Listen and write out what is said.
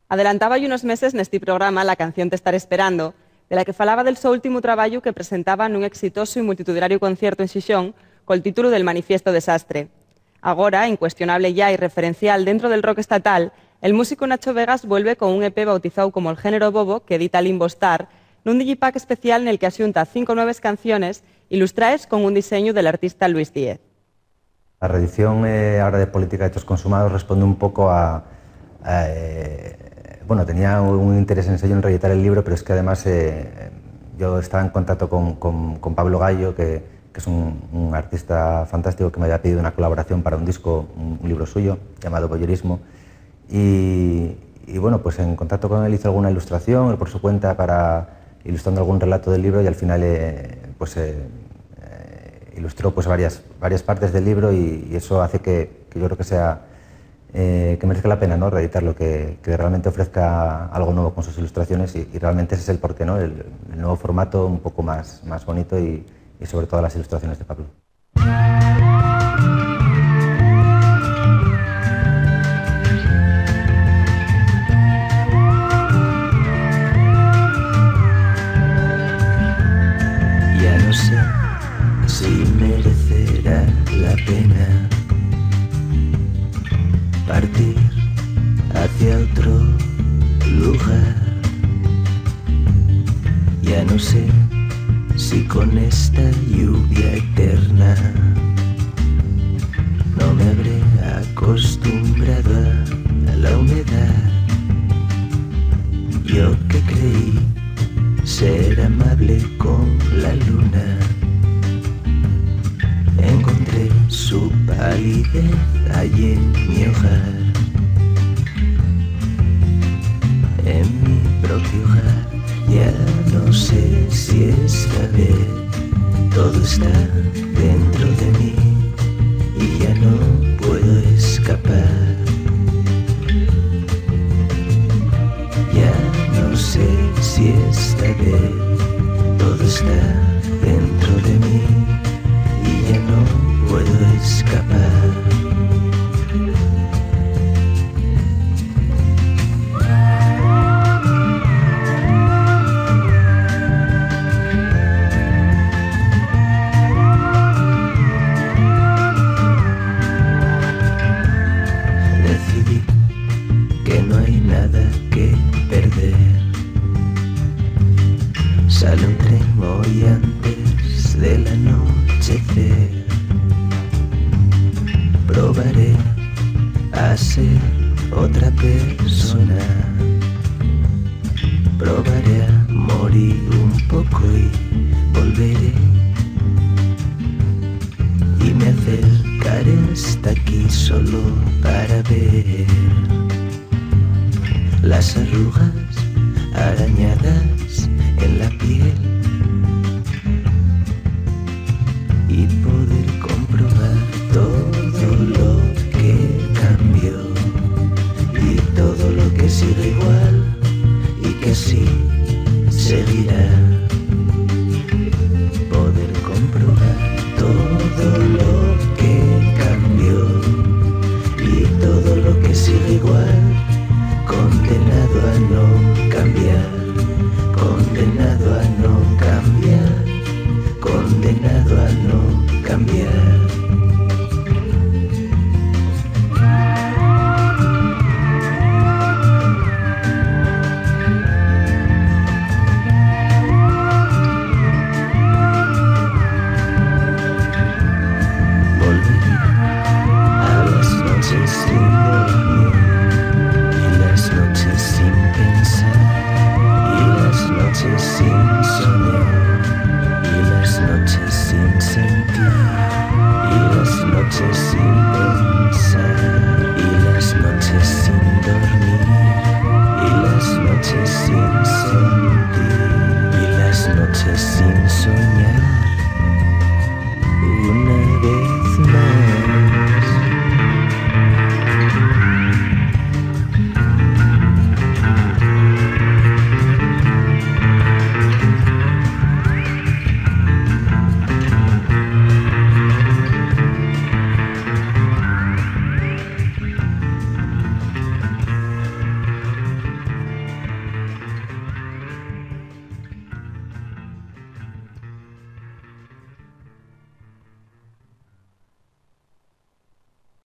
Adelantaba hai unos meses neste programa La canción te estaré esperando, de la que falaba del seu último traballo que presentaba nun exitoso e multitudinario concierto en Xixón col título del Manifiesto Desastre. Agora, incuestionable ya y referencial dentro del rock estatal, el músico Nacho Vegas vuelve con un EP bautizado como el Género Bobo que edita Limbo Star, nun digipack especial nel que asunta 5 nuevas canciones ilustradas con un diseño del artista Luis Díez. La reedición ahora de Política de Hechos Consumados responde un poco a bueno, tenía un interés en ello, en reeditar el libro, pero es que además yo estaba en contacto con Pablo Gallo, que es un artista fantástico que me había pedido una colaboración para un disco, un libro suyo, llamado Voyerismo. Y bueno, pues en contacto con él hizo alguna ilustración, él por su cuenta, ilustrando algún relato del libro, y al final ilustró pues varias partes del libro, y eso hace que yo creo que sea que merezca la pena, ¿no?, reeditarlo, que realmente ofrezca algo nuevo con sus ilustraciones, y realmente ese es el porqué, ¿no?, el nuevo formato un poco más bonito, y sobre todo las ilustraciones de Pablo. Ya no sé si merecerá la pena partir hacia otro lugar. Ya no sé si con esta lluvia eterna no me habré acostumbrado a la humedad. Yo que creí ser amable con la luna, encontré su palidez allí en mi hogar, en mi propio hogar. Ya no sé si esta vez todo está dentro de mí y ya no puedo escapar. Ya no sé si esta vez todo está dentro de mí y ya no puedo escapar. Decidí que no hay nada que perder. Sale un tren hoy antes del anochecer. Probaré a ser otra persona. Probaré a morir un poco y volveré. Y me acercaré hasta aquí solo para ver las arrugas arañadas en la piel